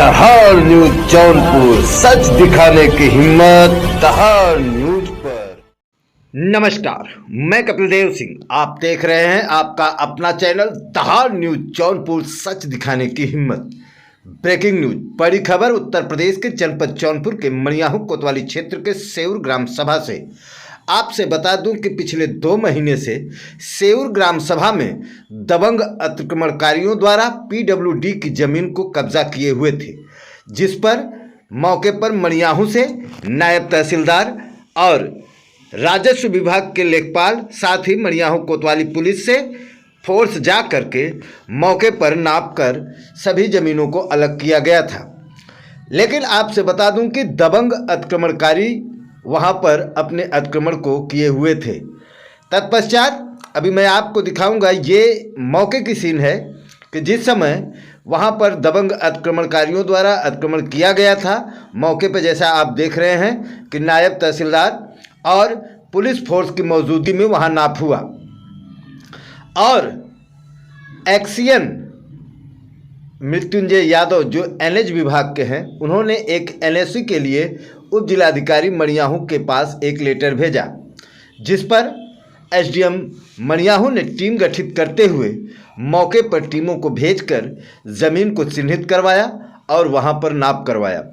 दहाड़ न्यूज जौनपुर, सच दिखाने की हिम्मत दहाड़ न्यूज पर। नमस्कार, मैं कपिल देव सिंह, आप देख रहे हैं आपका अपना चैनल दहाड़ न्यूज जौनपुर, सच दिखाने की हिम्मत। ब्रेकिंग न्यूज, बड़ी खबर उत्तर प्रदेश के जनपद जौनपुर के मणियाहू कोतवाली क्षेत्र के सेऊर ग्राम सभा से। आपसे बता दूं कि पिछले 2 महीने से सेऊर ग्राम सभा में दबंग अतिक्रमणकारियों द्वारा पीडब्ल्यूडी की जमीन को कब्जा किए हुए थे, जिस पर मौके पर मणियाहू से नायब तहसीलदार और राजस्व विभाग के लेखपाल, साथ ही मणियाहू कोतवाली पुलिस से फोर्स जा करके मौके पर नाप कर सभी जमीनों को अलग किया गया था। लेकिन आपसे बता दूं कि दबंग अतिक्रमणकारी वहां पर अपने अतिक्रमण को किए हुए थे। तत्पश्चात अभी मैं आपको दिखाऊंगा, ये मौके की सीन है कि जिस समय वहां पर दबंग अतिक्रमणकारियों द्वारा अतिक्रमण किया गया था, मौके पर जैसा आप देख रहे हैं कि नायब तहसीलदार और पुलिस फोर्स की मौजूदगी में वहां नाप हुआ और एक्सीएन मृत्युंजय यादव जो एनएच विभाग के हैं, उन्होंने एक एनएससी के लिए उप जिलाधिकारी मणियाहू के पास एक लेटर भेजा, जिस पर एसडीएम मणियाहू ने टीम गठित करते हुए मौके पर टीमों को भेजकर ज़मीन को चिन्हित करवाया और वहां पर नाप करवाया।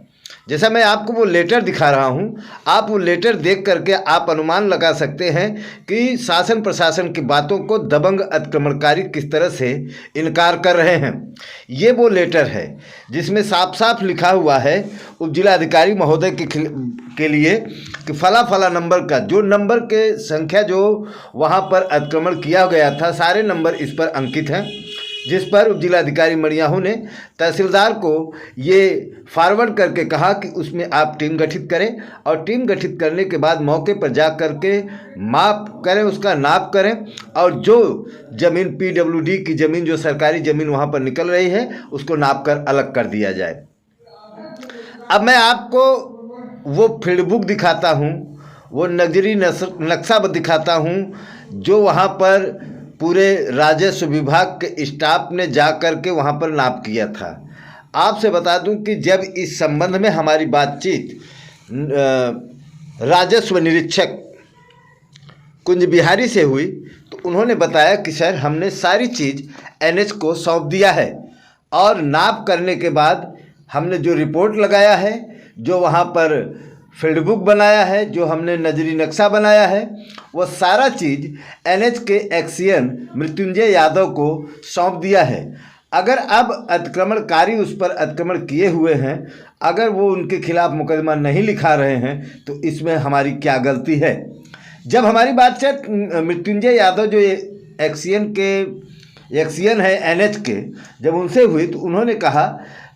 जैसा मैं आपको वो लेटर दिखा रहा हूं, आप वो लेटर देख करके आप अनुमान लगा सकते हैं कि शासन प्रशासन की बातों को दबंग अतिक्रमणकारी किस तरह से इनकार कर रहे हैं। ये वो लेटर है जिसमें साफ साफ लिखा हुआ है उप जिलाधिकारी महोदय के लिए कि फला फला नंबर का जो नंबर के संख्या जो वहाँ पर अतिक्रमण किया गया था, सारे नंबर इस पर अंकित हैं, जिस पर उप जिलाधिकारी मणियाहू ने तहसीलदार को ये फॉरवर्ड करके कहा कि उसमें आप टीम गठित करें और टीम गठित करने के बाद मौके पर जा करके माप करें, उसका नाप करें और जो ज़मीन पीडब्ल्यूडी की ज़मीन, जो सरकारी ज़मीन वहाँ पर निकल रही है, उसको नाप कर अलग कर दिया जाए। अब मैं आपको वो फील्ड बुक दिखाता हूँ, वो नजरी नक्शा दिखाता हूँ जो वहाँ पर पूरे राजस्व विभाग के स्टाफ ने जा कर के वहाँ पर नाप किया था। आपसे बता दूं कि जब इस संबंध में हमारी बातचीत राजस्व निरीक्षक कुंज बिहारी से हुई तो उन्होंने बताया कि सर, हमने सारी चीज़ एनएच को सौंप दिया है और नाप करने के बाद हमने जो रिपोर्ट लगाया है, जो वहाँ पर फील्ड बुक बनाया है, जो हमने नजरी नक्शा बनाया है, वो सारा चीज़ एनएच के एक्सीएन मृत्युंजय यादव को सौंप दिया है। अगर अब अतिक्रमणकारी उस पर अतिक्रमण किए हुए हैं, अगर वो उनके खिलाफ मुकदमा नहीं लिखा रहे हैं तो इसमें हमारी क्या गलती है। जब हमारी बातचीत मृत्युंजय यादव जो एक्सीएन है एनएच के, जब उनसे हुई तो उन्होंने कहा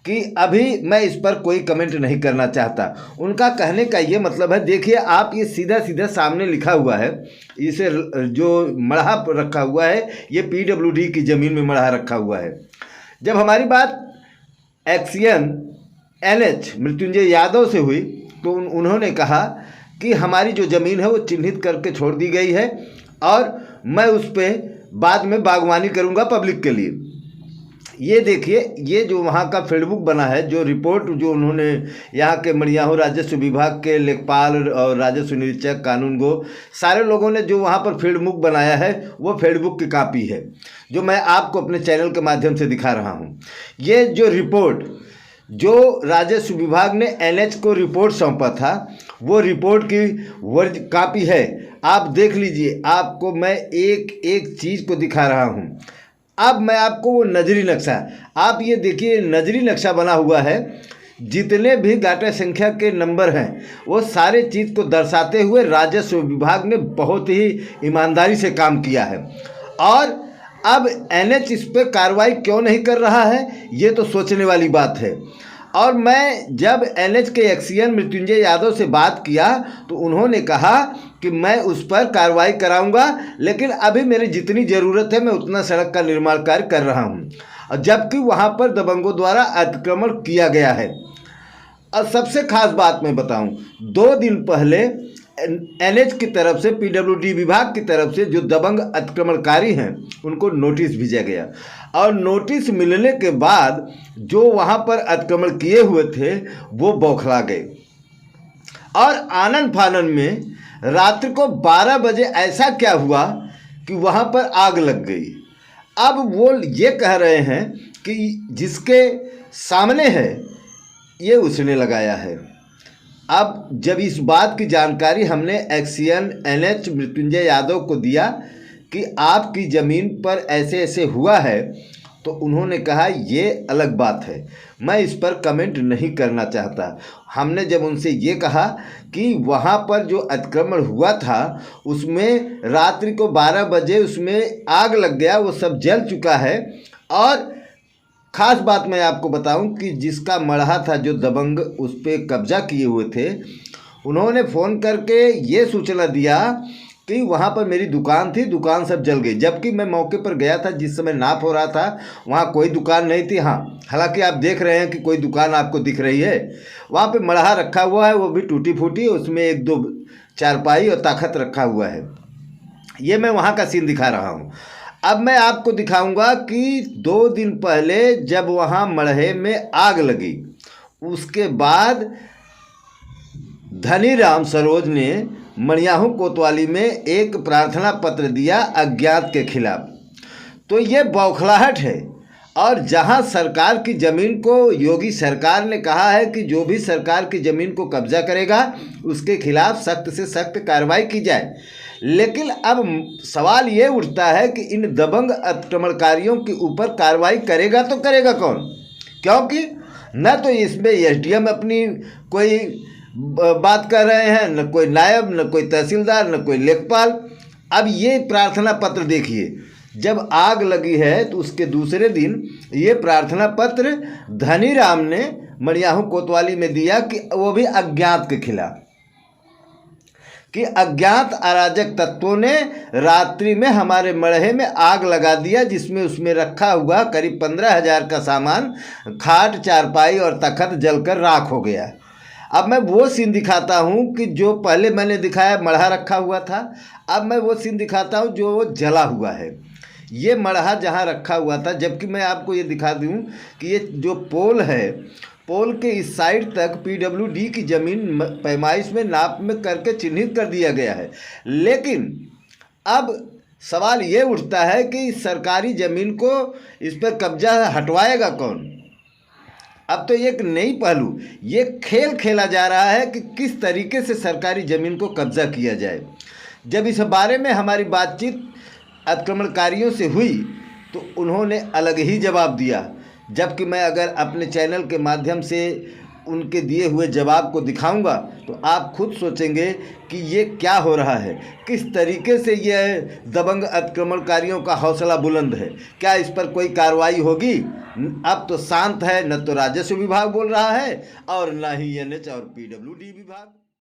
कि अभी मैं इस पर कोई कमेंट नहीं करना चाहता। उनका कहने का ये मतलब है, देखिए आप ये सीधा सीधा सामने लिखा हुआ है, इसे जो मढ़ा रखा हुआ है ये पीडब्ल्यूडी की ज़मीन में मढ़ा रखा हुआ है। जब हमारी बात एक्सीएन एनएच मृत्युंजय यादव से हुई तो उन्होंने कहा कि हमारी जो ज़मीन है वो चिन्हित करके छोड़ दी गई है और मैं उस पर बाद में बागवानी करूँगा पब्लिक के लिए। ये देखिए, ये जो वहाँ का फील्ड बुक बना है, जो रिपोर्ट जो उन्होंने यहाँ के मणियाहू राजस्व विभाग के लेखपाल और राजस्व निरीक्षक कानून गो सारे लोगों ने जो वहाँ पर फील्ड बुक बनाया है, वो फील्ड बुक की कापी है जो मैं आपको अपने चैनल के माध्यम से दिखा रहा हूँ। ये जो रिपोर्ट जो राजस्व विभाग ने एनएच को रिपोर्ट सौंपा था, वो रिपोर्ट की वर्ज कापी है। आप देख लीजिए, आपको मैं एक एक चीज़ को दिखा रहा हूँ। अब मैं आपको वो नजरी नक्शा, आप ये देखिए नजरी नक्शा बना हुआ है, जितने भी गाटा संख्या के नंबर हैं वो सारे चीज़ को दर्शाते हुए राजस्व विभाग ने बहुत ही ईमानदारी से काम किया है। और अब एनएच इस पर कार्रवाई क्यों नहीं कर रहा है, ये तो सोचने वाली बात है। और मैं जब एनएच के एक्सीएन मृत्युंजय यादव से बात किया तो उन्होंने कहा कि मैं उस पर कार्रवाई कराऊंगा, लेकिन अभी मेरी जितनी ज़रूरत है मैं उतना सड़क का निर्माण कार्य कर रहा हूं, और जबकि वहां पर दबंगों द्वारा अतिक्रमण किया गया है। और सबसे खास बात मैं बताऊं, 2 दिन पहले एनएच की तरफ से, पीडब्ल्यूडी विभाग की तरफ से जो दबंग अतिक्रमणकारी हैं उनको नोटिस भेजा गया। और नोटिस मिलने के बाद जो वहाँ पर अतिक्रमण किए हुए थे वो बौखला गए और आनन फानन में रात्रि को 12 बजे ऐसा क्या हुआ कि वहाँ पर आग लग गई। अब वो ये कह रहे हैं कि जिसके सामने है ये उसने लगाया है। अब जब इस बात की जानकारी हमने एक्सीएन एनएच मृत्युंजय यादव को दिया कि आपकी ज़मीन पर ऐसे ऐसे हुआ है, तो उन्होंने कहा ये अलग बात है, मैं इस पर कमेंट नहीं करना चाहता। हमने जब उनसे ये कहा कि वहाँ पर जो अतिक्रमण हुआ था उसमें रात्रि को 12 बजे उसमें आग लग गया, वो सब जल चुका है। और ख़ास बात मैं आपको बताऊं कि जिसका मढ़ा था, जो दबंग उस पर कब्जा किए हुए थे, उन्होंने फ़ोन करके ये सूचना दिया कि वहाँ पर मेरी दुकान थी, दुकान सब जल गई। जबकि मैं मौके पर गया था, जिस समय नाप हो रहा था वहाँ कोई दुकान नहीं थी। हाँ, हालांकि आप देख रहे हैं कि कोई दुकान आपको दिख रही है। वहाँ पे मढ़ा रखा हुआ है, वो भी टूटी फूटी, उसमें 1-2 चारपाई और ताकत रखा हुआ है। ये मैं वहाँ का सीन दिखा रहा हूँ। अब मैं आपको दिखाऊंगा कि 2 दिन पहले जब वहाँ मढ़े में आग लगी, उसके बाद धनीराम सरोज ने मणियाहू कोतवाली में एक प्रार्थना पत्र दिया अज्ञात के खिलाफ। तो ये बौखलाहट है। और जहां सरकार की ज़मीन को योगी सरकार ने कहा है कि जो भी सरकार की ज़मीन को कब्जा करेगा उसके खिलाफ सख्त से सख्त कार्रवाई की जाए। लेकिन अब सवाल ये उठता है कि इन दबंग अतिक्रमणकारियों के ऊपर कार्रवाई करेगा तो करेगा कौन? क्योंकि न तो इसमें एसडीएम अपनी कोई बात कर रहे हैं, न कोई नायब, न कोई तहसीलदार, न कोई लेखपाल। अब ये प्रार्थना पत्र देखिए, जब आग लगी है तो उसके दूसरे दिन ये प्रार्थना पत्र धनीराम ने मणियाहू कोतवाली में दिया कि वो भी अज्ञात के खिलाफ, कि अज्ञात अराजक तत्वों ने रात्रि में हमारे मढ़े में आग लगा दिया, जिसमें उसमें रखा हुआ करीब 15,000 का सामान, खाट, चारपाई और तख्त जलकर राख हो गया। अब मैं वो सीन दिखाता हूँ कि जो पहले मैंने दिखाया मढ़ा रखा हुआ था, अब मैं वो सीन दिखाता हूँ जो वो जला हुआ है। ये मढ़ा जहाँ रखा हुआ था, जबकि मैं आपको ये दिखा दूँ कि ये जो पोल है, पोल के इस साइड तक पीडब्ल्यूडी की ज़मीन पैमाइश में नाप में करके चिन्हित कर दिया गया है। लेकिन अब सवाल ये उठता है कि सरकारी ज़मीन को इस पर कब्जा हटवाएगा कौन? अब तो एक नई पहलू, ये खेल खेला जा रहा है कि किस तरीके से सरकारी ज़मीन को कब्जा किया जाए। जब इस बारे में हमारी बातचीत अतिक्रमणकारियों से हुई तो उन्होंने अलग ही जवाब दिया। जबकि मैं अगर अपने चैनल के माध्यम से उनके दिए हुए जवाब को दिखाऊंगा तो आप खुद सोचेंगे कि ये क्या हो रहा है, किस तरीके से ये दबंग अतिक्रमणकारियों का हौसला बुलंद है। क्या इस पर कोई कार्रवाई होगी? अब तो शांत है, न तो राजस्व विभाग बोल रहा है और न ही एनएच और पीडब्ल्यूडी विभाग।